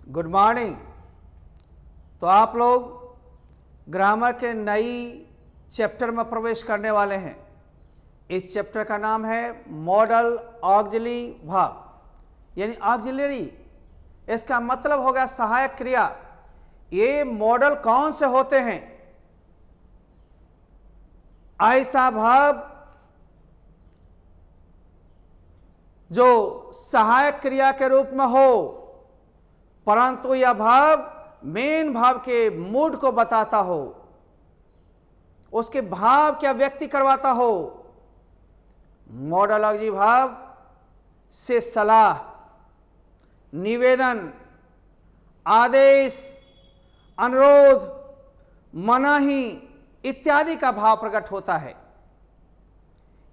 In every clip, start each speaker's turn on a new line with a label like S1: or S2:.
S1: Good morning. तो आप लोग ग्रामर के नई चैप्टर में प्रवेश करने वाले हैं। इस चैप्टर का नाम है मॉडल ऑक्सिलरी वर्ब यानी ऑक्सिलरी। इसका मतलब होगा सहायक क्रिया। ये मॉडल कौन से होते हैं? ऐसा वर्ब जो सहायक क्रिया के रूप में हो परंतु यह भाव मेन भाव के मूड को बताता हो, उसके भाव क्या व्यक्ति करवाता हो। मॉडल ऑक्सिलरी भाव से सलाह, निवेदन, आदेश, अनुरोध, मनाही इत्यादि का भाव प्रकट होता है।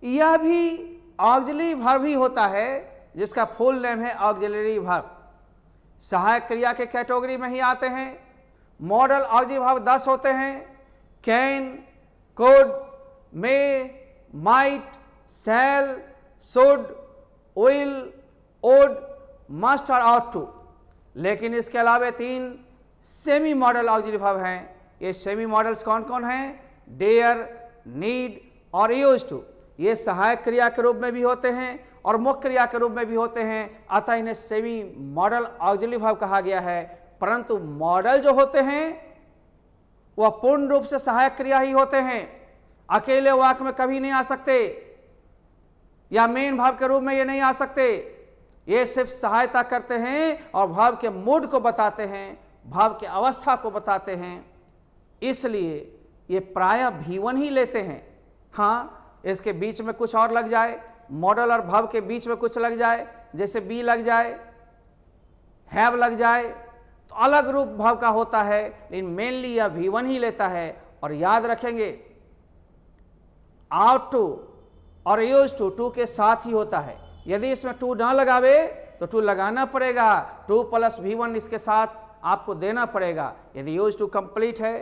S1: यह भी ऑक्सिलरी वर्ब ही होता है जिसका फुल नेम है ऑक्सिलरी वर्ब। सहायक क्रिया के कैटेगरी में ही आते हैं। मॉडल ऑक्सिलरी वर्ब 10 होते हैं। Can, could, may, might, shall, should, will, would, must और ऑट टू। लेकिन इसके अलावा 3 सेमी मॉडल ऑक्सिलरी वर्ब हैं। ये सेमी मॉडल्स कौन कौन हैं? डेयर, नीड और यूज्ड टू। ये सहायक क्रिया के रूप में भी होते हैं और मुख्य क्रिया के रूप में भी होते हैं, अतः इन्हें सेमी मॉडल ऑक्सिलरी वर्ब कहा गया है। परंतु मॉडल जो होते हैं वह पूर्ण रूप से सहायक क्रिया ही होते हैं, अकेले वाक्य में कभी नहीं आ सकते या मेन भाव के रूप में ये नहीं आ सकते। ये सिर्फ सहायता करते हैं और भाव के मूड को बताते हैं, भाव की अवस्था को बताते हैं। इसलिए ये प्रायः V1 ही लेते हैं। हाँ, इसके बीच में कुछ और लग जाए, मॉडल और भाव के बीच में कुछ लग जाए, जैसे बी लग जाए, हैव लग जाए, तो अलग रूप भाव का होता है। लेकिन मेनली यह V1 ही लेता है। और याद रखेंगे आउट टू और यूज टू के साथ ही होता है। यदि इसमें टू ना लगावे तो टू लगाना पड़ेगा। 2 + V1 इसके साथ आपको देना पड़ेगा। यदि यूज टू कंप्लीट है,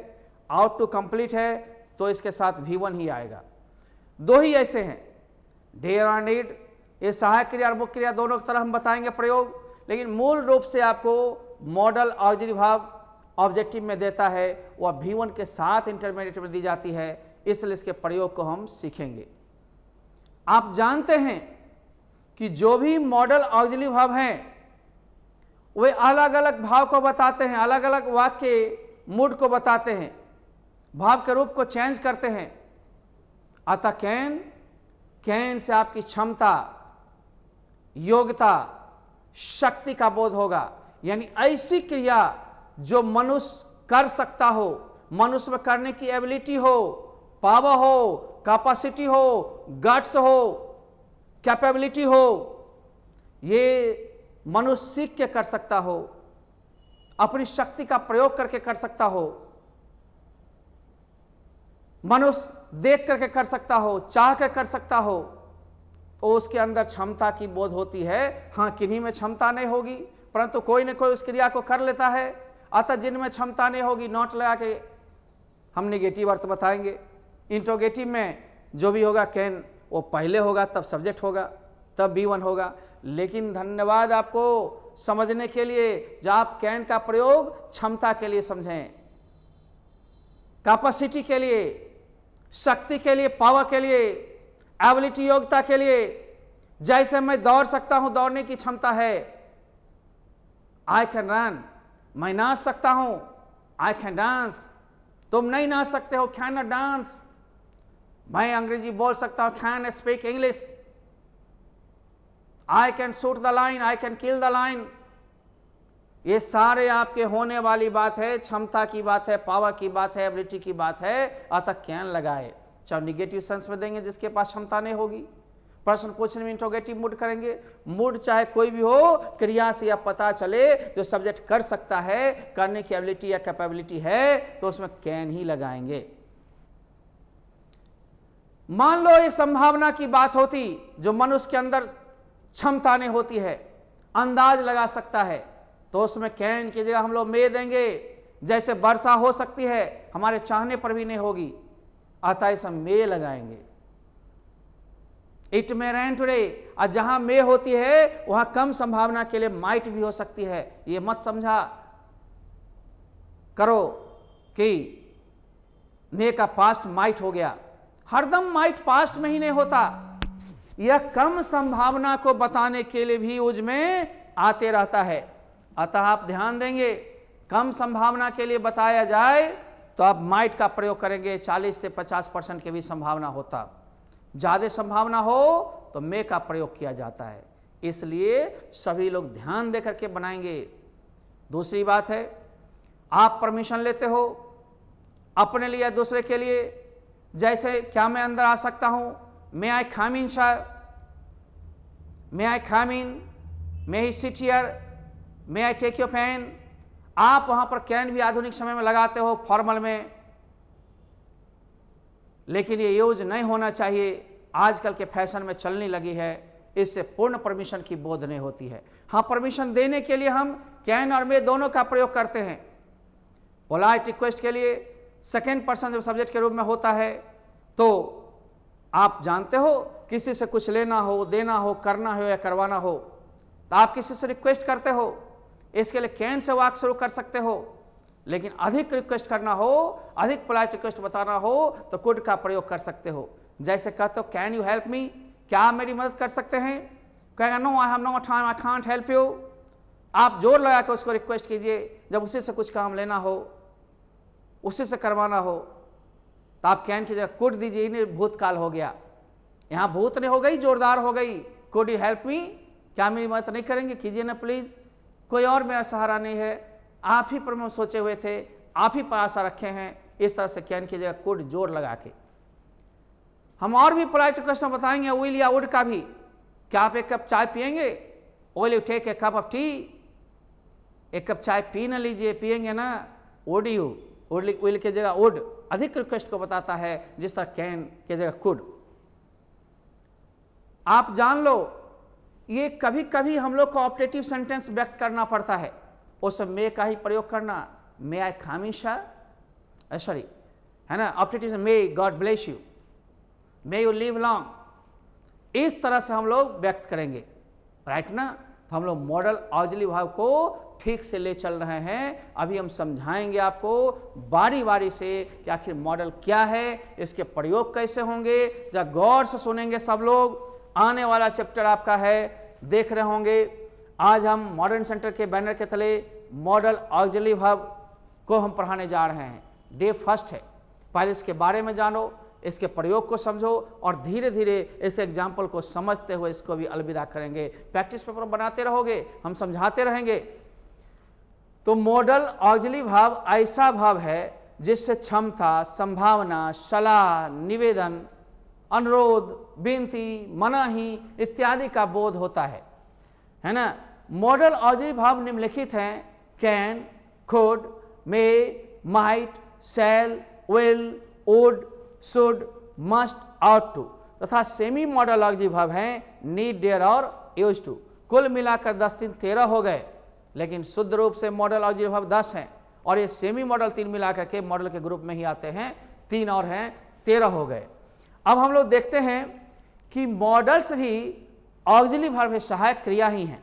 S1: आउट टू कंप्लीट है तो इसके साथ V1 ही आएगा। 2 ही ऐसे हैं, डेयर और नीड। ये सहायक क्रिया और मुख्य क्रिया दोनों की तरह हम बताएंगे प्रयोग, लेकिन मूल रूप से आपको मॉडल ऑक्सिलरी वर्ब ऑब्जेक्टिव में देता है, वह V1 के साथ इंटरमीडिएट में दी जाती है। इसलिए इसके प्रयोग को हम सीखेंगे। आप जानते हैं कि जो भी मॉडल ऑक्सिलरी वर्ब हैं वे अलग अलग भाव को बताते हैं, अलग अलग वाक्य के मूड को बताते हैं, भाव के रूप को चेंज करते हैं। अतः कैन से आपकी क्षमता, योग्यता, शक्ति का बोध होगा। यानी ऐसी क्रिया जो मनुष्य कर सकता हो, मनुष्य में करने की एबिलिटी हो, पावर हो, कैपेसिटी हो, गट्स हो, कैपेबिलिटी हो, ये मनुष्य सीख के कर सकता हो, अपनी शक्ति का प्रयोग करके कर सकता हो, मनुष्य देख करके कर सकता हो, चाह कर कर सकता हो, तो उसके अंदर क्षमता की बोध होती है। हाँ, किन्हीं में क्षमता नहीं होगी परंतु कोई न कोई उस क्रिया को कर लेता है। अतः जिनमें क्षमता नहीं होगी नॉट लगा के हम नेगेटिव अर्थ बताएंगे। इंट्रोगेटिव में जो भी होगा कैन वो पहले होगा, तब सब्जेक्ट होगा, तब V1 होगा। लेकिन धन्यवाद आपको समझने के लिए, जब आप कैन का प्रयोग क्षमता के लिए समझें, कैपेसिटी के लिए, शक्ति के लिए, पावर के लिए, एबिलिटी योग्यता के लिए। जैसे मैं दौड़ सकता हूं, दौड़ने की क्षमता है, आई कैन रन। मैं नाच सकता हूं, आई कैन डांस। तुम नहीं नाच सकते हो, कैन नॉट डांस। मैं अंग्रेजी बोल सकता हूं, can speak English. I can shoot the line, I can kill the line. ये सारे आपके होने वाली बात है, क्षमता की बात है, पावर की बात है, एबिलिटी की बात है। अतः कैन लगाए, चाहे निगेटिव सेंस में देंगे जिसके पास क्षमता नहीं होगी, प्रश्न पूछने में इंट्रोगेटिव मूड करेंगे। मूड चाहे कोई भी हो, क्रिया से यह पता चले जो सब्जेक्ट कर सकता है, करने की एबिलिटी या कैपेबिलिटी है, तो उसमें कैन ही लगाएंगे। मान लो ये संभावना की बात होती जो मनुष्य के अंदर क्षमता नहीं होती है, अंदाज लगा सकता है, तो उसमें कैन की जगह हम लोग मे देंगे। जैसे वर्षा हो सकती है, हमारे चाहने पर भी नहीं होगी, अतः इसे मे लगाएंगे। इट मे रेन टुडे, और जहां मे होती है वहां कम संभावना के लिए माइट भी हो सकती है। ये मत समझा करो कि मे का पास्ट माइट हो गया, हरदम माइट पास्ट में ही नहीं होता। यह कम संभावना को बताने के लिए भी यूज में आते रहता है। अतः आप ध्यान देंगे, कम संभावना के लिए बताया जाए तो आप माइट का प्रयोग करेंगे, 40 से 50% की भी संभावना होता। ज्यादा संभावना हो तो मे का प्रयोग किया जाता है। इसलिए सभी लोग ध्यान देकर के बनाएंगे। दूसरी बात है, आप परमिशन लेते हो अपने लिए या दूसरे के लिए, जैसे क्या मैं अंदर आ सकता हूं, may I come in sir, may I come in, may he sit here, may I take your pen. आप वहां पर कैन भी आधुनिक समय में लगाते हो फॉर्मल में, लेकिन ये यूज नहीं होना चाहिए। आजकल के फैशन में चलने लगी है, इससे पूर्ण परमिशन की बोध नहीं होती है। हाँ, परमिशन देने के लिए हम कैन और मे दोनों का प्रयोग करते हैं। पोलाइट रिक्वेस्ट के लिए सेकेंड पर्सन जब सब्जेक्ट के रूप में होता है तो आप जानते हो किसी से कुछ लेना हो, देना हो, करना हो या करवाना हो तो आप किसी से रिक्वेस्ट करते हो, इसके लिए कैन से वाक शुरू कर सकते हो। लेकिन अधिक रिक्वेस्ट करना हो, अधिक पोलाइट रिक्वेस्ट बताना हो तो कुड का प्रयोग कर सकते हो। जैसे कहते हो कैन यू हेल्प मी, क्या आप मेरी मदद कर सकते हैं, कहेगा no I have no time, I can't help you. आप जोर लगा के उसको रिक्वेस्ट कीजिए। जब उसी से कुछ काम लेना हो, उसी से करवाना हो तो आप कैन की जगह कुड दीजिए। इन्हें भूतकाल हो गया, यहाँ भूत नहीं हो गई, जोरदार हो गई। कुड यू हेल्प मी, क्या मेरी मदद नहीं करेंगे, कीजिए ना प्लीज, कोई और मेरा सहारा नहीं है, आप ही पर मैं सोचे हुए थे, आप ही पर आशा रखे हैं। इस तरह से कैन की जगह कुड जोर लगा के। हम और भी पोलाइट रिक्वेस्ट में बताएंगे विल या वुड का भी। क्या आप एक कप चाय पिएंगे, will you take a cup of tea, एक कप चाय पी न लीजिए, पिएंगे ना, वुड यू, विल की जगह वुड अधिक रिक्वेस्ट को बताता है, जिस तरह कैन की जगह कुड। आप जान लो, ये कभी कभी हम लोग को ऑप्टेटिव सेंटेंस व्यक्त करना पड़ता है, उस मे का ही प्रयोग करना। मे आई खामिशा, सॉरी है ना, optative may God bless you, may you live long, इस तरह से हम लोग व्यक्त करेंगे, राइट ना। तो हम लोग मॉडल ऑक्सिलरी वर्ब को ठीक से ले चल रहे हैं। अभी हम समझाएंगे आपको बारी बारी से कि आखिर मॉडल क्या है, इसके प्रयोग कैसे होंगे। जब गौर से सुनेंगे सब लोग, आने वाला चैप्टर आपका है, देख रहे होंगे। आज हम मॉडर्न सेंटर के बैनर के तले मॉडल ऑक्सिलरी वर्ब को हम पढ़ाने जा रहे हैं। डे फर्स्ट है, पहले इसके बारे में जानो, इसके प्रयोग को समझो और धीरे धीरे इस एग्जाम्पल को समझते हुए इसको भी अलविदा करेंगे। प्रैक्टिस पेपर बनाते रहोगे, हम समझाते रहेंगे। तो मॉडल ऑक्सिलरी वर्ब ऐसा वर्ब है जिससे क्षमता, संभावना, सलाह, निवेदन, अनुरोध, विनती, मनाही इत्यादि का बोध होता है ना। मॉडल ऑक्सिलरी वर्ब निम्नलिखित हैं, can, could, may, might, shall, will, would, should, must, ought to तथा सेमी मॉडल ऑक्सिलरी वर्ब हैं नीड, डेयर और यूज्ड टू। कुल मिलाकर 10 3 13 हो गए, लेकिन शुद्ध रूप से मॉडल ऑक्सिलरी वर्ब 10 हैं और ये सेमी मॉडल 3 मिलाकर के मॉडल के ग्रुप में ही आते हैं, 3 और हैं, 13 हो गए। अब हम लोग देखते हैं कि मॉडल्स ही ऑक्सिलरी वर्ब है, सहायक क्रिया ही हैं,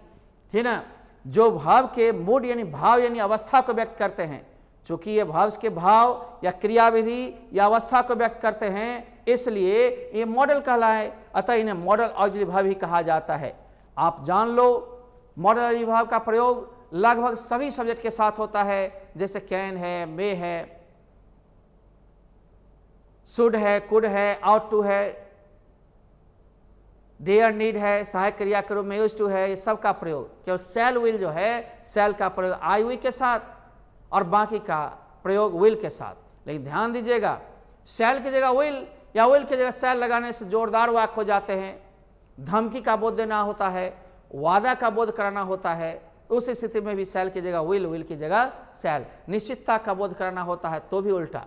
S1: ठीक ना, जो भाव के मूड यानी भाव यानी अवस्था को व्यक्त करते हैं। चूंकि ये भाव के भाव या क्रियाविधि या अवस्था को व्यक्त करते हैं, इसलिए ये मॉडल कहलाए, अतः इन्हें मॉडल ऑक्सिलरी वर्ब ही कहा जाता है। आप जान लो, मॉडल ऑक्सिलरी वर्ब का प्रयोग लगभग सभी सब्जेक्ट के साथ होता है, जैसे कैन है, मे है, शुड है, कुड है, आउट टू है, डेयर, नीड है, सहायक क्रिया के रूप में यूज्ड टू है, ये सब का प्रयोग। केवल शैल, विल जो है, शैल का प्रयोग आई वी के साथ और बाकी का प्रयोग विल के साथ। लेकिन ध्यान दीजिएगा, शैल की जगह विल या विल की जगह शैल लगाने से जोरदार वाक्य हो जाते हैं। धमकी का बोध देना होता है, वादा का बोध कराना होता है, उस स्थिति में भी शैल की जगह विल, विल की जगह शैल। निश्चितता का बोध कराना होता है तो भी उल्टा।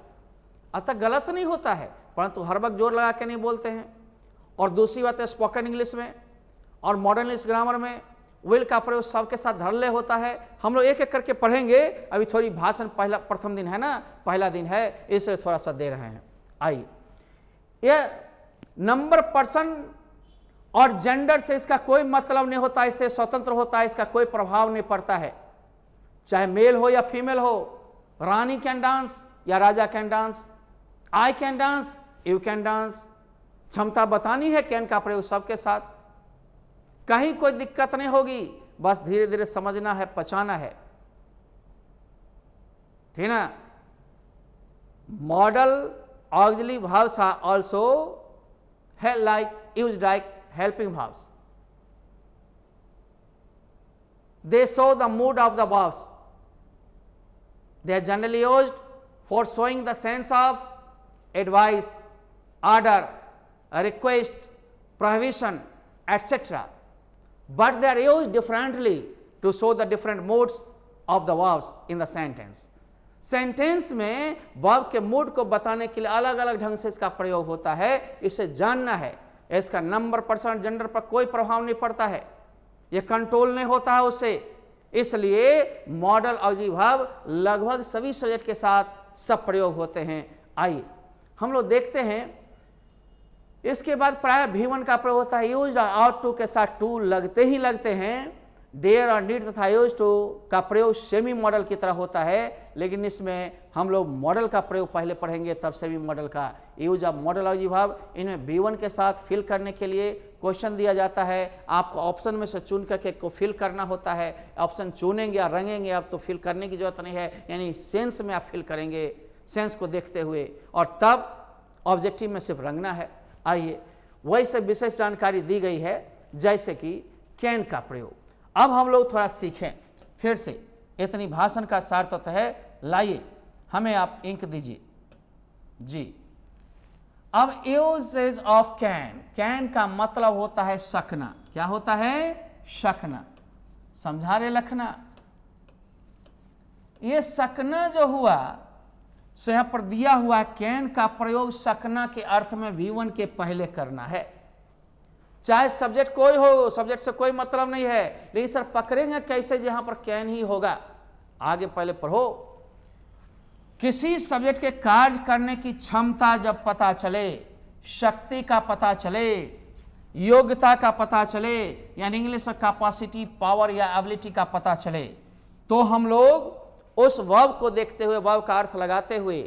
S1: अतः गलत नहीं होता है, परंतु हर वक्त जोर लगा के नहीं बोलते हैं। और दूसरी बात है, स्पोकन इंग्लिश में और मॉडर्न इंग्लिश ग्रामर में विल का प्रयोग सबके साथ धरले होता है। हम लोग एक एक करके पढ़ेंगे, अभी थोड़ी भाषण प्रथम दिन है ना, पहला दिन है, इसलिए थोड़ा सा दे रहे हैं। आइए, यह नंबर पर्सन और जेंडर से इसका कोई मतलब नहीं होता, इससे स्वतंत्र होता है, इसका कोई प्रभाव नहीं पड़ता है, चाहे मेल हो या फीमेल हो। रानी कैन डांस या Raja can dance, I can dance, you can dance. क्षमता बतानी है कैन का प्रयोग सबके साथ, कहीं कोई दिक्कत नहीं होगी, बस धीरे धीरे समझना है, पहचाना है, ठीक ना। Model auxiliary verbs are also used like helping verbs. They show the mood of the verbs. They are generally used for showing the sense of advice, order, request, prohibition, etc. But they are used differently to show the different moods of the verbs in the sentence. Sentence में verb के mood को बताने के लिए अलग अलग ढंग से इसका प्रयोग होता है, इसे जानना है। इसका नंबर, पर्सन, जेंडर पर कोई प्रभाव नहीं पड़ता है, ये कंट्रोल नहीं होता है उससे। इसलिए मॉडल ऑक्सिलरी वर्ब लगभग सभी सब्जेक्ट के साथ सब प्रयोग होते हैं। आइए हम लोग देखते हैं। इसके बाद प्राय V1 का प्रयोग होता है, यूज आउट टू के साथ टू लगते ही लगते हैं। डेयर और नीड तथा यूज टू का प्रयोग सेमी मॉडल की तरह होता है, लेकिन इसमें हम लोग मॉडल का प्रयोग पहले पढ़ेंगे, तब सेमी मॉडल का। Use of model auxiliary verb, इनमें V1 के साथ फिल करने के लिए क्वेश्चन दिया जाता है, आपको ऑप्शन में से चुन करके को फिल करना होता है। ऑप्शन चुनेंगे या रंगेंगे आप तो फिल करने की जरूरत नहीं है, यानी सेंस में आप फिल करेंगे, सेंस को देखते हुए, और तब ऑब्जेक्टिव में सिर्फ रंगना है। आइए वैसे विशेष जानकारी दी गई है, जैसे कि कैन का प्रयोग। अब हम लोग थोड़ा सीखें फिर से, इतनी भाषण का सार तो है। लाइए हमें आप इंक दीजिए जी। अब यूजेज ऑफ कैन, कैन का मतलब होता है सकना। क्या होता है? सकना। समझा रहे लखना? ये सकना जो हुआ सो यहां पर दिया हुआ, कैन का प्रयोग सकना के अर्थ में V1 के पहले करना है, चाहे सब्जेक्ट कोई हो, सब्जेक्ट से कोई मतलब नहीं है, लेकिन सर पकड़ेंगे कैसे जहां पर कैन ही होगा। आगे पहले पढ़ो। किसी सब्जेक्ट के कार्य करने की क्षमता जब पता चले, शक्ति का पता चले, योग्यता का पता चले, यानी इंग्लिश में कैपेसिटी, पावर या एबिलिटी का पता चले, तो हम लोग उस वर्ब को देखते हुए, वर्ब का अर्थ लगाते हुए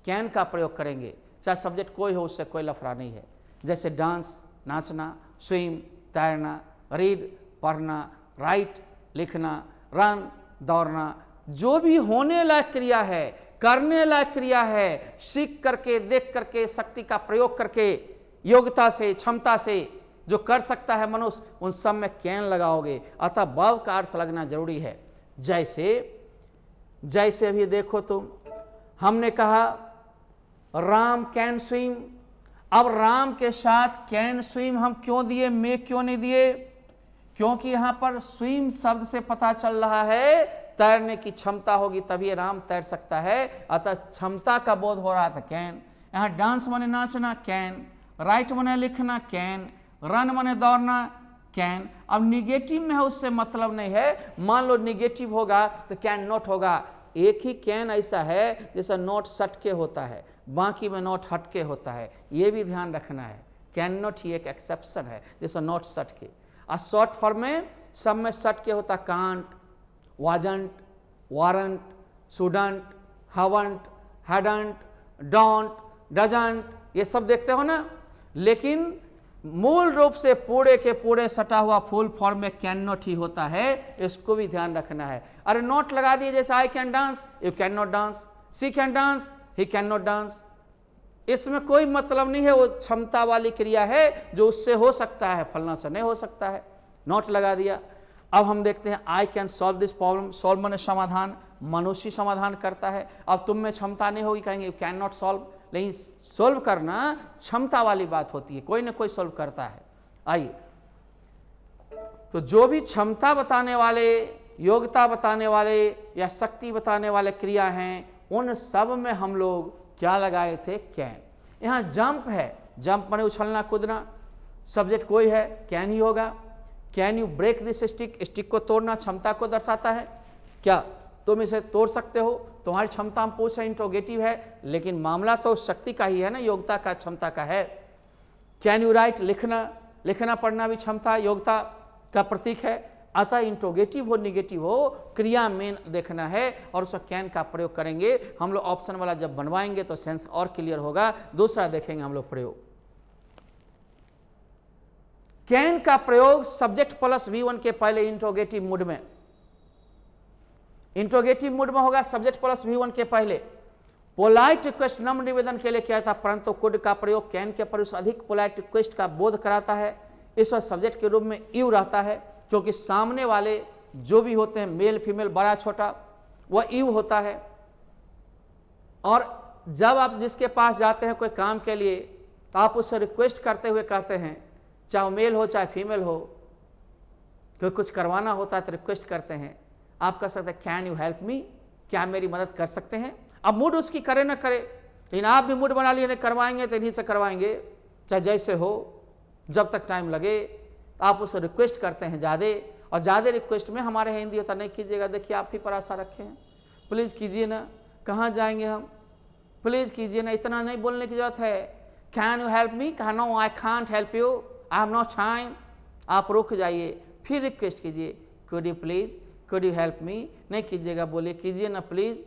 S1: कैन का प्रयोग करेंगे, चाहे सब्जेक्ट कोई हो, उससे कोई लफड़ा नहीं है। जैसे डांस, नाचना, स्विम, तैरना, रीड, पढ़ना, राइट, लिखना, रन, दौड़ना, जो भी होने लायक क्रिया है, करने लायक क्रिया है, सीख करके, देख करके, शक्ति का प्रयोग करके, योग्यता से, क्षमता से जो कर सकता है मनुष्य, उन सब में कैन लगाओगे। अतः वर्ब का अर्थ लगना जरूरी है। जैसे अभी देखो तुम, हमने कहा राम कैन स्विम। अब राम के साथ कैन स्विम हम क्यों दिए, मे क्यों नहीं दिए? क्योंकि यहां पर स्विम शब्द से पता चल रहा है तैरने की क्षमता होगी तभी राम तैर सकता है, अतः क्षमता का बोध हो रहा था कैन। यहां डांस माने नाचना, कैन, राइट माने लिखना, कैन, रन माने दौड़ना, कैन। अब निगेटिव में है, उससे मतलब नहीं है। मान लो निगेटिव होगा तो कैन नॉट होगा। एक ही कैन ऐसा है जैसा नॉट सटके होता है, बाकी में नॉट हटके होता है, ये भी ध्यान रखना है। कैन नॉट ही एक एक्सेप्शन है, जैसा नॉट सटके। और शॉर्ट फॉर्म में सब में सटके होता, can't, wasn't, weren't, shouldn't, haven't, hadn't, don't, doesn't, ये सब देखते हो ना। लेकिन मूल रूप से पूरे के पूरे सटा हुआ फुल फॉर्म में कैन नॉट ही होता है, इसको भी ध्यान रखना है। अरे नॉट लगा दिए, जैसे I can dance, you can not dance, she can dance, he can not dance, इसमें कोई मतलब नहीं है। वो क्षमता वाली क्रिया है जो उससे हो सकता है, फलना से नहीं हो सकता है, नॉट लगा दिया। अब हम देखते हैं I can solve this problem. Solve माने समाधान, मनुष्य समाधान करता है। अब तुम में क्षमता नहीं होगी, कहेंगे यू कैन नॉट सॉल्व, लेकिन सॉल्व करना क्षमता वाली बात होती है, कोई ना कोई सॉल्व करता है। आइए, तो जो भी क्षमता बताने वाले, योग्यता बताने वाले या शक्ति बताने वाले क्रिया हैं, उन सब में हम लोग क्या लगाए थे? कैन। यहाँ जंप है, जंप माने उछलना कूदना, सब्जेक्ट कोई है, कैन ही होगा। Can you break this stick, stick को तोड़ना क्षमता को दर्शाता है। क्या तुम इसे तोड़ सकते हो? तुम्हारी क्षमता हम पूछ रहे हैं, इंट्रोगेटिव है, लेकिन मामला तो शक्ति का ही है ना, योग्यता का, क्षमता का है। कैन यू राइट, लिखना, लिखना पढ़ना भी क्षमता योग्यता का प्रतीक है। अतः इंट्रोगेटिव हो निगेटिव हो, क्रिया मेन देखना है और उसका कैन का प्रयोग करेंगे हम लोग। ऑप्शन वाला जब बनवाएंगे तो सेंस और क्लियर होगा। दूसरा देखेंगे हम लोग प्रयोग, कैन का प्रयोग सब्जेक्ट प्लस V1 के पहले इंट्रोगेटिव मूड में, इंट्रोगेटिव मूड में होगा सब्जेक्ट प्लस V1 के पहले। पोलाइट रिक्वेस्ट नम्र निवेदन के लिए किया था, परंतु कुड का प्रयोग कैन के प्रयोग से अधिक पोलाइट रिक्वेस्ट का बोध कराता है। इस वक्त सब्जेक्ट के रूप में यू रहता है, क्योंकि सामने वाले जो भी होते हैं मेल फीमेल बड़ा छोटा वह यू होता है। और जब आप जिसके पास जाते हैं कोई काम के लिए तो आप उससे रिक्वेस्ट करते हुए कहते हैं, चाहे मेल हो चाहे फीमेल हो, कोई कुछ करवाना होता है तो रिक्वेस्ट करते हैं। आप कह सकते हैं कैन यू हेल्प मी, क्या मेरी मदद कर सकते हैं। अब मूड उसकी करे ना करे, लेकिन आप भी मूड बना लिए, करवाएंगे तो इन्हीं से करवाएंगे, चाहे जैसे हो, जब तक टाइम लगे। आप उससे रिक्वेस्ट करते हैं ज़्यादा, और ज़्यादा रिक्वेस्ट में हमारे हिंदी होता नहीं कीजिएगा, देखिए आप ही पर आशा रखे हैं, प्लीज़ कीजिए ना, कहाँ जाएंगे हम, प्लीज़ कीजिए ना, इतना नहीं बोलने की जरूरत है। कैन यू हेल्प मी, कहा no I can't help you, I have no time. आप रुक जाइए, फिर रिक्वेस्ट कीजिए, could you please, could you help मी, नहीं कीजिएगा, बोलिए कीजिए ना प्लीज़।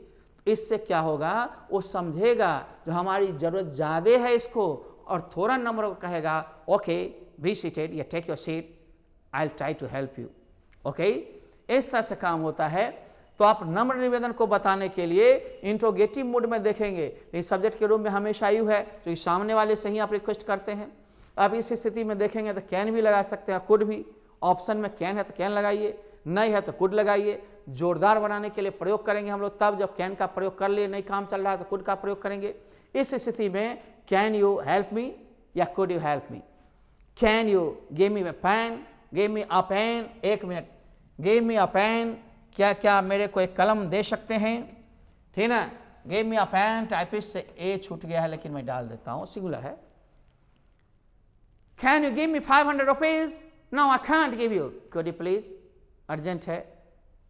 S1: इससे क्या होगा, वो समझेगा जो हमारी ज़रूरत ज़्यादा है इसको, और थोड़ा नंबर को कहेगा ओके बी सीटेड या take your seat, I will try to help you. Okay, इस तरह से काम होता है। तो आप नम्र निवेदन को बताने के लिए इंट्रोगेटिव मूड में देखेंगे, लेकिन सब्जेक्ट के रूप में हमेशा यू है, तो इस सामने वाले से ही आप रिक्वेस्ट करते हैं। आप इस स्थिति में देखेंगे तो कैन भी लगा सकते हैं, कुड भी। ऑप्शन में कैन है तो कैन लगाइए, नहीं है तो कुड लगाइए। जोरदार बनाने के लिए प्रयोग करेंगे हम लोग तब जब कैन का प्रयोग कर लिए, नहीं काम चल रहा है तो कुड का प्रयोग करेंगे। इस स्थिति में कैन यू हेल्प मी या could you help me. Can you give me pen, give me a pen, एक minute, give me a pen, क्या मेरे को एक कलम दे सकते हैं, ठीक ना। Give me a pen, typist से ए छूट गया है लेकिन मैं डाल देता हूँ, सिंगुलर है। Can you give me 500 rupees, no I can't give you, could you please, urgent है,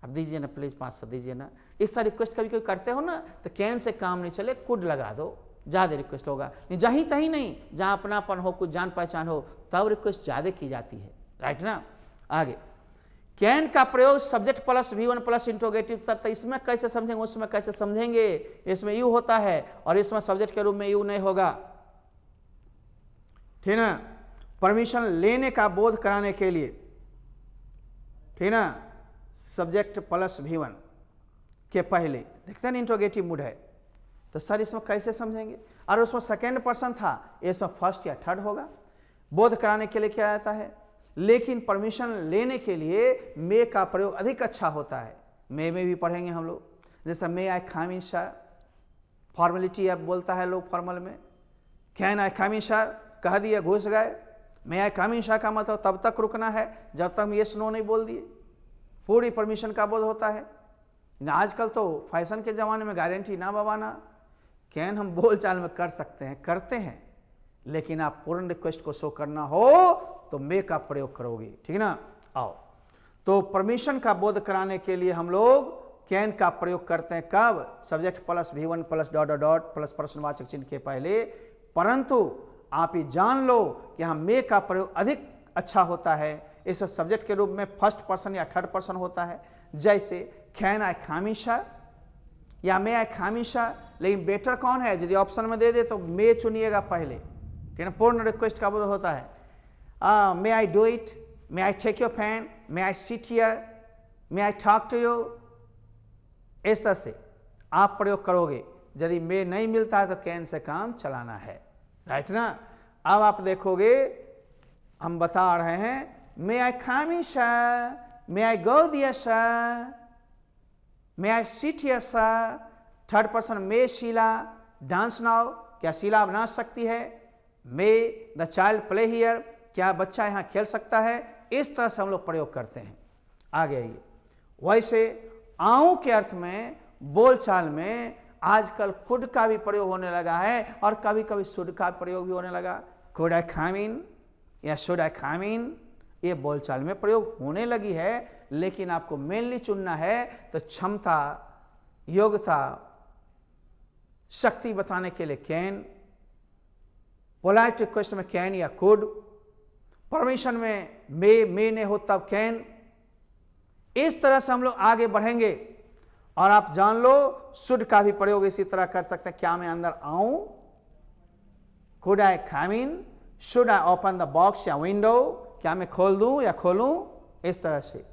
S1: अब दीजिए ना प्लीज, 500 दीजिए ना। इस तरह रिक्वेस्ट कभी कभी करते हो ना, तो कैन से काम नहीं चले, कुड लगा दो, ज़्यादा रिक्वेस्ट होगा। जहीं तहीं नहीं, जहाँ अपनापन हो, कुछ जान पहचान हो, तब रिक्वेस्ट ज़्यादा की जाती है, राइट ना। आगे, कैन का प्रयोग subject plus V1 plus interrogative सब, तो इसमें कैसे समझेंगे, उसमें कैसे समझेंगे। इसमें यू होता है और इसमें सब्जेक्ट के रूप में यू नहीं होगा, ठीक ना। परमिशन लेने का बोध कराने के लिए, ठीक ना, सब्जेक्ट प्लस V1 के पहले देखते हैं इंट्रोगेटिव मूड है, तो सर इसमें कैसे समझेंगे। और उसमें सेकेंड पर्सन था, ये सब फर्स्ट या थर्ड होगा। बोध कराने के लिए क्या आता है, लेकिन परमिशन लेने के लिए मे का प्रयोग अधिक अच्छा होता है। मे में भी पढ़ेंगे हम लोग, जैसा मे I come in sir, formality अब बोलता है लोग फॉर्मल में। Can I come in sir, कह दिया घुस गए। मे आई कम इन सर का मतलब तब तक रुकना है जब तक ये नो नहीं बोल दिए, पूरी परमिशन का बोध होता है। आजकल तो फैशन के ज़माने में गारंटी ना बवाना, कैन हम बोल चाल में कर सकते हैं, करते हैं, लेकिन आप पूर्ण रिक्वेस्ट को शो करना हो तो मे का प्रयोग करोगे, ठीक ना। आओ, तो परमिशन का बोध कराने के लिए हम लोग कैन का प्रयोग करते हैं, कब, subject plus V1 plus dot dot dot plus प्रश्नवाचक चिन्ह के पहले। परंतु आप ये जान लो कि यहाँ मे का प्रयोग अधिक अच्छा होता है। इस सब्जेक्ट के रूप में फर्स्ट पर्सन या थर्ड पर्सन होता है, जैसे कैन आई खामिशा या मे आई खामिशा। लेकिन बेटर कौन है, यदि ऑप्शन में दे दे तो मे चुनिएगा पहले, ठीक है, पूर्ण रिक्वेस्ट का बोध होता है। May I do it, may I take your pen, may I sit here, may I talk to you. ऐसा से आप प्रयोग करोगे। यदि मे नहीं मिलता है तो कैन से काम चलाना है, राइट ना। अब आप देखोगे हम बता रहे हैं, may I come sir, may I go there sir, may I sit here sir. Third person may Sheila dance now, क्या शीला नाच सकती है। May the child play here, क्या बच्चा यहाँ खेल सकता है। इस तरह से हम लोग प्रयोग करते हैं। आगे आइए, वैसे आऊं के अर्थ में बोलचाल में आजकल कुड का भी प्रयोग होने लगा है और कभी कभी शुड का प्रयोग भी होने लगा। कुड आई कम इन या शुड आई कम इन, ये बोलचाल में प्रयोग होने लगी है। लेकिन आपको मेनली चुनना है तो क्षमता, योग्यता, शक्ति बताने के लिए कैन, पोलाइट रिक्वेस्ट में कैन या कुड, परमिशन में मे ने हो तब कैन। इस तरह से हम लोग आगे बढ़ेंगे। और आप जान लो शुड का भी प्रयोग इसी तरह कर सकते हैं। क्या मैं अंदर आऊं, could I come in, should I open the box या विंडो, क्या मैं खोल दूं या खोलूं, इस तरह से।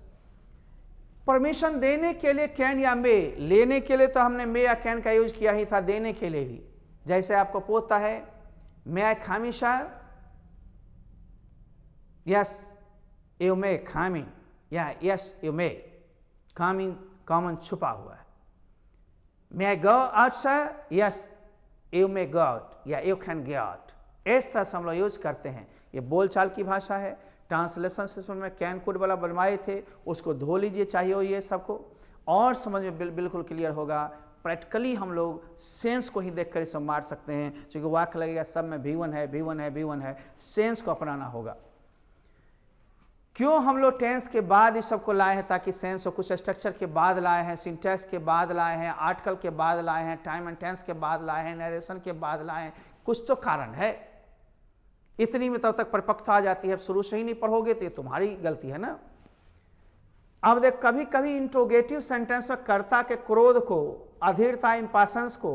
S1: परमिशन देने के लिए कैन या मे, लेने के लिए तो हमने मे या कैन का यूज किया ही था, देने के लिए भी। जैसे आपको पूछता है may I come in sir, yes you may come in, या yes you may come in, common छुपा हुआ है। May I go out sir, yes you may go out, या यू कैन गो आउट। इस तरह से हम लोग यूज करते हैं। ये बोलचाल की भाषा है। ट्रांसलेशन सिस्टम में कैन कोड वाला बनवाए थे, उसको धो लीजिए चाहिए हो ये सबको, और समझ में बिल्कुल क्लियर होगा। प्रैक्टिकली हम लोग सेंस को ही देखकर इसे मार सकते हैं, क्योंकि वाक्य लगेगा सब में V1 है, V1 है, V1 है। सेंस को अपनाना होगा। क्यों हम लोग टेंस के बाद इस सबको लाए हैं, ताकि सेंस को कुछ स्ट्रक्चर के बाद लाए हैं, सिंटैक्स के बाद लाए हैं, आर्टिकल के बाद लाए हैं, टाइम एंड टेंस के बाद लाए हैं, नरेशन के बाद लाए हैं। कुछ तो कारण है। इतनी में तब तक परिपक्वता आ जाती है। अब शुरू से ही नहीं पढ़ोगे तो ये तुम्हारी गलती है ना। अब देख, कभी कभी इंट्रोगेटिव सेंटेंस में कर्ता के क्रोध को, अधीरता, इंपाशंस को,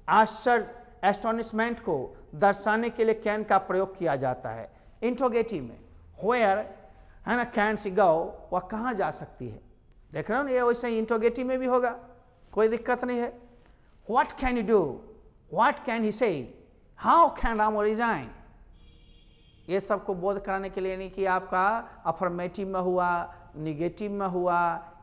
S1: आश्चर्य, एस्टोनिशमेंट को दर्शाने के लिए कैन का प्रयोग किया जाता है इंट्रोगेटिव में। वेयर है ना, कैन सी गो, वह कहाँ जा सकती है। देख रहे हो ना, ये वैसे ही इंट्रोगेटिव में भी होगा, कोई दिक्कत नहीं है। What can you do, what can he से, हाउ कैन रामू रिजाइन। ये सबको बोध कराने के लिए नहीं कि आपका अफर्मेटिव में हुआ, निगेटिव में हुआ,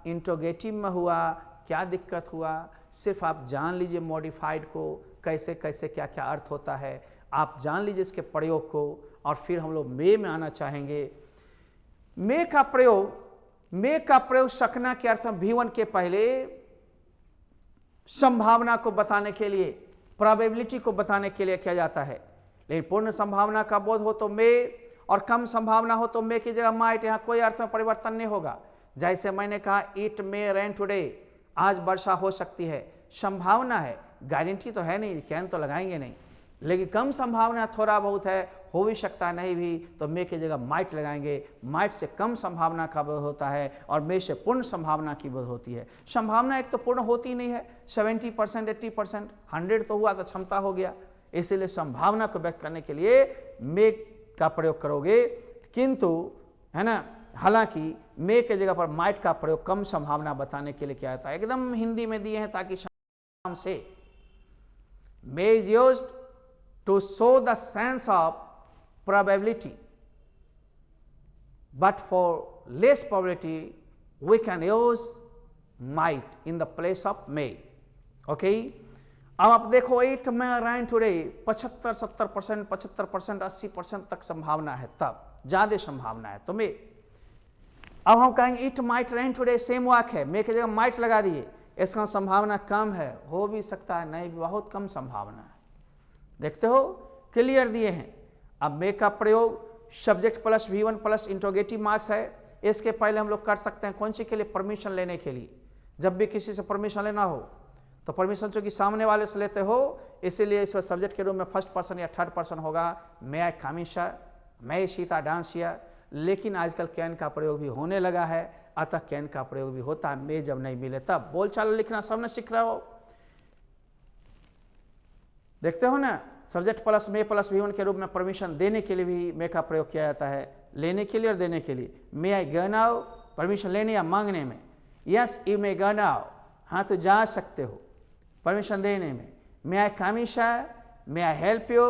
S1: इंट्रोगेटिव में हुआ, क्या दिक्कत हुआ। सिर्फ आप जान लीजिए मॉडिफाइड को, कैसे कैसे क्या क्या अर्थ होता है, आप जान लीजिए इसके प्रयोग को। और फिर हम लोग मे में आना चाहेंगे। मे का प्रयोग सकना के अर्थ में V1 के पहले संभावना को बताने के लिए, प्रोबेबिलिटी को बताने के लिए किया जाता है। लेकिन पूर्ण संभावना का बोध हो तो मे, और कम संभावना हो तो मे की जगह माइट। यहां कोई अर्थ में परिवर्तन नहीं होगा। जैसे मैंने कहा इट मे रेन टुडे, आज वर्षा हो सकती है, संभावना है, गारंटी तो है नहीं, कैन तो लगाएंगे नहीं। लेकिन कम संभावना थोड़ा बहुत है, हो भी सकता नहीं भी, तो मे की जगह माइट लगाएंगे। माइट से कम संभावना का बोध होता है और मे से पूर्ण संभावना की बोध होती है। संभावना एक तो पूर्ण होती नहीं है, 70%, 80%, 100 तो हुआ तो क्षमता हो गया। इसीलिए संभावना को व्यक्त करने के लिए मे का प्रयोग करोगे। किंतु है ना, हालांकि मे के जगह पर माइट का प्रयोग कम संभावना बताने के लिए किया जाता है। एकदम हिंदी में दिए हैं ताकि से may is used to show the sense of probability, but for less probability we can use might in the place of may. Okay, अब आप देखो इट मे रेन टुडे 75, 70%, 75%, 80% तक संभावना है, तब ज्यादा संभावना है तो मे। अब हम कहेंगे it might rain today, same वाक है, मे की जगह माइट लगा दिए, इसका संभावना कम है, हो भी सकता है, नहीं, बहुत कम संभावना है। देखते हो, क्लियर दिए हैं। अब मे का प्रयोग subject plus V1 plus interrogative marks है। इसके पहले हम लोग कर सकते हैं कौन सी के लिए, परमिशन लेने के लिए। जब भी किसी से परमिशन लेना हो तो परमिशन चूंकि सामने वाले से लेते हो, इसीलिए इस सब्जेक्ट के रूप में फर्स्ट पर्सन या थर्ड पर्सन होगा। मे आई कम इन सर, मैं सीता डांस हियर। लेकिन आजकल कैन का प्रयोग भी होने लगा है, अतः कैन का प्रयोग भी होता है। मे जब नहीं मिले तब बोलचाल लिखना सब ने सीख रहे हो, देखते हो ना। सब्जेक्ट प्लस मे प्लस V1 के रूप में परमिशन देने के लिए भी मे का प्रयोग किया जाता है, लेने के लिए और देने के लिए। मे आई गो नाउ, परमिशन लेने या मांगने में। Yes you may go now, हाँ तो जा सकते हो, परमिशन देने में। May I come in sir, may I help you,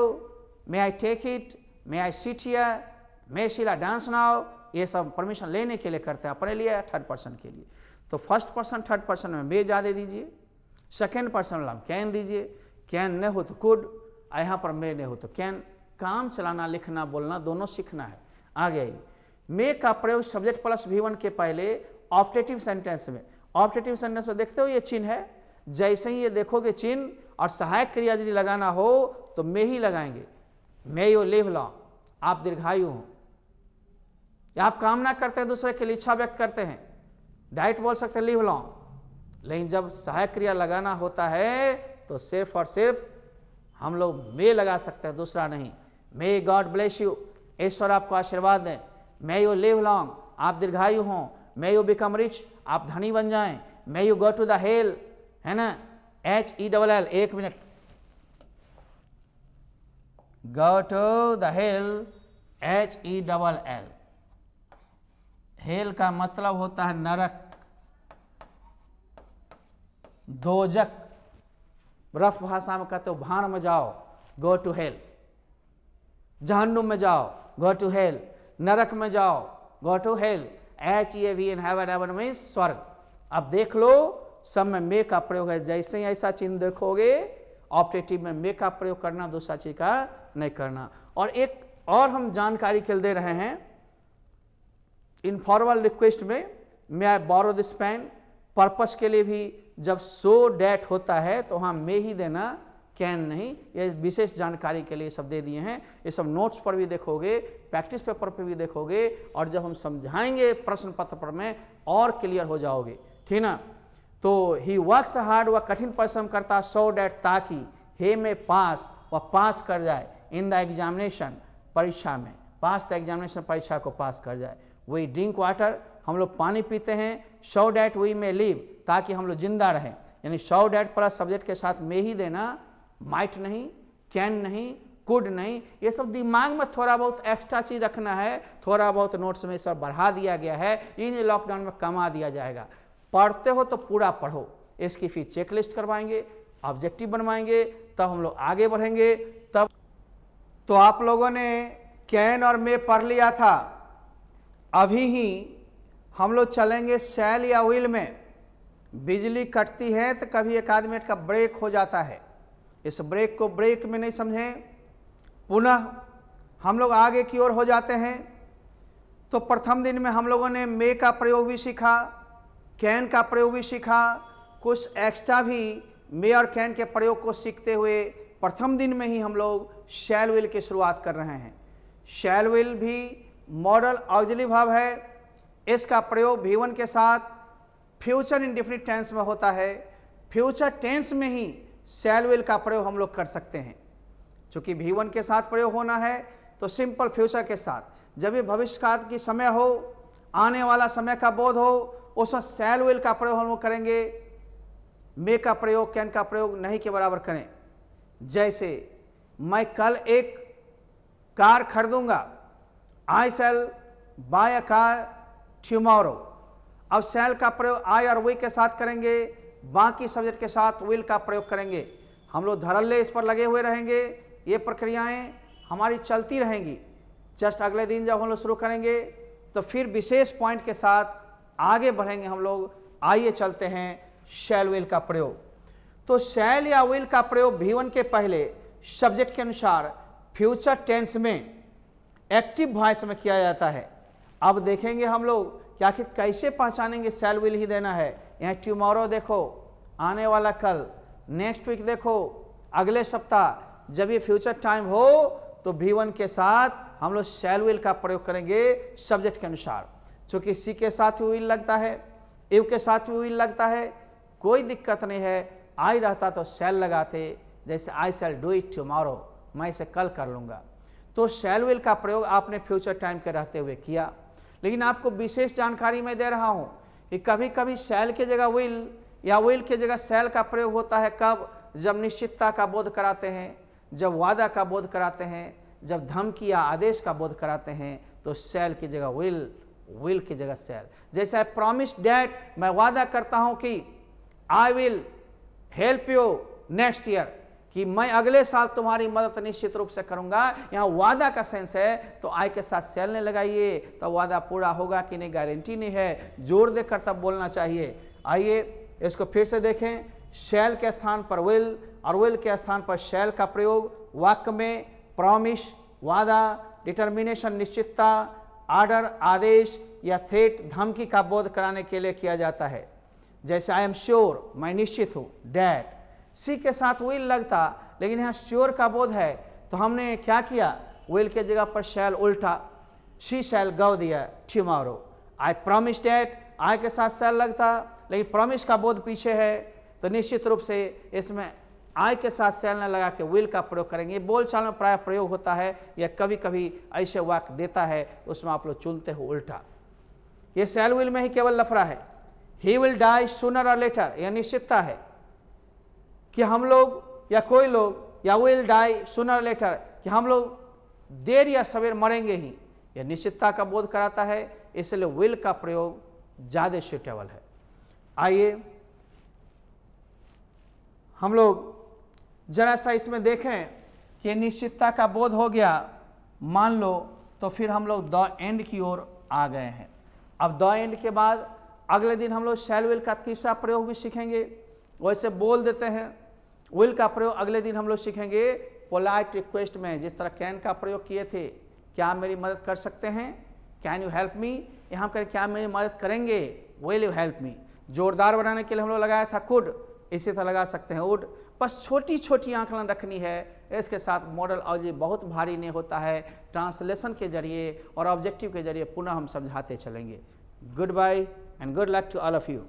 S1: may I take it, may I sit here, may Sheila dance now. ये सब परमिशन लेने के लिए करते हैं, अपने लिए या थर्ड पर्सन के लिए। तो फर्स्ट पर्सन थर्ड पर्सन में मे ज़्यादा दीजिए, सेकेंड पर्सन वाला कैन दीजिए। कैन नहीं हो तो कुड, यहाँ पर मे नहीं हो तो कैन। काम चलाना, लिखना, बोलना दोनों सीखना है। आगे आइए, मे का प्रयोग सब्जेक्ट प्लस V1 के पहले ऑप्टेटिव सेंटेंस में। ऑप्टेटिव सेंटेंस में देखते हो ये चिन्ह है, जैसे ही ये देखोगे चिन्ह और सहायक क्रिया यदि लगाना हो तो मे ही लगाएंगे। मे यू लिव लॉन्ग, आप दीर्घायु हो। आप कामना करते हैं, दूसरे के लिए इच्छा व्यक्त करते हैं, डाइट बोल सकते हैं लिव लॉन्ग। लेकिन जब सहायक क्रिया लगाना होता है तो सिर्फ और सिर्फ हम लोग मे लगा सकते हैं, दूसरा नहीं। मे गॉड ब्लेस यू, ईश्वर आपको आशीर्वाद दें। मे यू लिव लॉन्ग, आप दीर्घायु हों, मे यू बिकम रिच, आप धनी बन जाएं, may you go to the hell, है ना, HELL, एक minute, go to the hell, HELL, hell का मतलब होता है नरक, दोजक, रफ भाषा में कहते हो भाड़ में जाओ, गो टू हेल, जहन्नुम में जाओ, गो टू हेल, नरक में जाओ, गो टू हेल, HEAV इन हेवन मीन्स स्वर्ग। अब देख लो सब में मे का प्रयोग है, जैसे ही ऐसा चिन्ह देखोगे ऑप्टेटिव में मे का प्रयोग करना, दूसरा चीज का नहीं करना। और एक और हम जानकारी के लिए दे रहे हैं, इनफॉर्मल रिक्वेस्ट में, may I borrow this pen, purpose के लिए भी जब सो डैट होता है तो वहाँ मे ही देना, कैन नहीं। ये विशेष जानकारी के लिए सब दे दिए हैं, ये सब नोट्स पर भी देखोगे, प्रैक्टिस पेपर पर भी देखोगे, और जब हम समझाएंगे प्रश्न पत्र पर में और क्लियर हो जाओगे, ठीक ना। तो ही वर्क्स हार्ड, वह कठिन परिश्रम करता, सो डैट, ताकि हे में पास, वह पास कर जाए, इन द एग्जामिनेशन, परीक्षा में, पास द एग्जामिनेशन, परीक्षा को पास कर जाए। वी ड्रिंक वाटर, हम लोग पानी पीते हैं, सो डैट वी में लिव, ताकि हम लोग जिंदा रहें, यानी सो डैट प्लस सब्जेक्ट के साथ में ही देना, माइट नहीं, कैन नहीं, कुड नहीं। ये सब दिमाग में थोड़ा बहुत एक्स्ट्रा चीज रखना है, थोड़ा बहुत नोट्स में सब बढ़ा दिया गया है, इन लॉकडाउन में कमा दिया जाएगा। पढ़ते हो तो पूरा पढ़ो, इसकी फिर चेक लिस्ट करवाएंगे, ऑब्जेक्टिव बनवाएंगे, तब हम लोग आगे बढ़ेंगे। तब तो आप लोगों ने कैन और मे पढ़ लिया था, अभी ही हम लोग चलेंगे शैल या विल में। बिजली कटती है तो कभी एक आध मिनट का ब्रेक हो जाता है, इस ब्रेक को ब्रेक में नहीं समझें, पुनः हम लोग आगे की ओर हो जाते हैं। तो प्रथम दिन में हम लोगों ने मे का प्रयोग भी सीखा, कैन का प्रयोग भी सीखा, कुछ एक्स्ट्रा भी मे और कैन के प्रयोग को सीखते हुए प्रथम दिन में ही हम लोग शैल विल की शुरुआत कर रहे हैं। शैल विल भी मॉडल ऑक्सिलरी वर्ब है, इसका प्रयोग V1 के साथ फ्यूचर इंडेफिनिट टेंस में होता है। फ्यूचर टेंस में ही शैल विल का प्रयोग हम लोग कर सकते हैं, चूंकि V1 के साथ प्रयोग होना है तो सिंपल फ्यूचर के साथ, जब ये भविष्यकाल की समय हो, आने वाला समय का बोध हो, उसमें शैल विल का प्रयोग हम लोग करेंगे, मे का प्रयोग, कैन का प्रयोग नहीं के बराबर करें। जैसे मैं कल एक कार खरीदूंगा, I shall buy a car tomorrow. अब शैल का प्रयोग आई और वी के साथ करेंगे, बाकी सब्जेक्ट के साथ विल का प्रयोग करेंगे। हम लोग धड़ल्ले इस पर लगे हुए रहेंगे, ये प्रक्रियाएं हमारी चलती रहेंगी। जस्ट अगले दिन जब हम लोग शुरू करेंगे तो फिर विशेष पॉइंट के साथ आगे बढ़ेंगे हम लोग। आइए चलते हैं शैल विल का प्रयोग। तो शैल या विल का प्रयोग V1 के पहले सब्जेक्ट के अनुसार फ्यूचर टेंस में एक्टिव वॉइस में किया जाता है। अब देखेंगे हम लोग कि आखिर कैसे पहचानेंगे शैल विल ही देना है। यहाँ टुमारो देखो, आने वाला कल, नेक्स्ट वीक देखो, अगले सप्ताह। जब ये फ्यूचर टाइम हो तो V1 के साथ हम लोग शैल विल का प्रयोग करेंगे सब्जेक्ट के अनुसार। चूंकि सी के साथ भी विल लगता है, इव के साथ भी विल लगता है, कोई दिक्कत नहीं है। आई रहता तो शैल लगाते, जैसे आई शैल डू इट टुमारो, मैं इसे कल कर लूँगा। तो शैल विल का प्रयोग आपने फ्यूचर टाइम के रहते हुए किया। लेकिन आपको विशेष जानकारी मैं दे रहा हूँ कि कभी कभी शैल की जगह विल या विल की जगह शैल का प्रयोग होता है। कब? जब निश्चितता का बोध कराते हैं, जब वादा का बोध कराते हैं, जब धमकी या आदेश का बोध कराते हैं, तो शैल की जगह विल, विल की जगह शैल। जैसे आई प्रॉमिस डैट, मैं वादा करता हूँ कि I will help you next year, कि मैं अगले साल तुम्हारी मदद निश्चित रूप से करूंगा। यहाँ वादा का सेंस है, तो आई के साथ शैल ने लगाइए, तो वादा पूरा होगा कि नहीं गारंटी नहीं है, जोर देकर तब बोलना चाहिए। आइए इसको फिर से देखें। शैल के स्थान पर विल और विल के स्थान पर शैल का प्रयोग वाक्य में प्रॉमिस वादा, डिटर्मिनेशन निश्चितता, ऑर्डर आदेश या थ्रेट धमकी का बोध कराने के लिए किया जाता है। जैसे आई एम श्योर, मैं निश्चित हूँ, डैट। सी के साथ विल लगता, लेकिन यहाँ श्योर का बोध है, तो हमने क्या किया, विल के जगह पर शैल उल्टा, शी शैल गो दिया टुमारो। आई प्रॉमिस डैट, आई के साथ शैल लगता, लेकिन प्रॉमिस का बोध पीछे है, तो निश्चित रूप से इसमें आई के साथ सेल न लगा के विल का प्रयोग करेंगे। बोलचाल में प्राय प्रयोग होता है, या कभी कभी ऐसे वाक्य देता है तो उसमें आप लोग चुनते हो उल्टा। ये सेल विल में ही केवल लफड़ा है। ही विल डाई सूनर और लेटर, यह निश्चितता है कि हम लोग या कोई लोग, या विल डाई सूनर लेटर कि हम लोग देर या सवेर मरेंगे ही, यह निश्चितता का बोध कराता है। इसलिए विल का प्रयोग ज़्यादा सुटेबल है। आइए हम लोग जरा सा इसमें देखें कि निश्चितता का बोध हो गया मान लो, तो फिर हम लोग द एंड की ओर आ गए हैं। अब द एंड के बाद अगले दिन हम लोग शैल विल का तीसरा प्रयोग भी सीखेंगे। वैसे बोल देते हैं, विल का प्रयोग अगले दिन हम लोग सीखेंगे पोलाइट रिक्वेस्ट में, जिस तरह कैन का प्रयोग किए थे, क्या आप मेरी मदद कर सकते हैं, कैन यू हेल्प मी। यहाँ पर क्या मेरी मदद करेंगे, विल यू हेल्प मी। जोरदार बनाने के लिए हम लोग लगाया था कुड, इसी तरह लगा सकते हैं वुड। बस छोटी छोटी आंकलन रखनी है। इसके साथ मॉडल ऑलरेडी बहुत भारी नहीं होता है। ट्रांसलेशन के जरिए और ऑब्जेक्टिव के जरिए पुनः हम समझाते चलेंगे। Goodbye and good luck to all of you.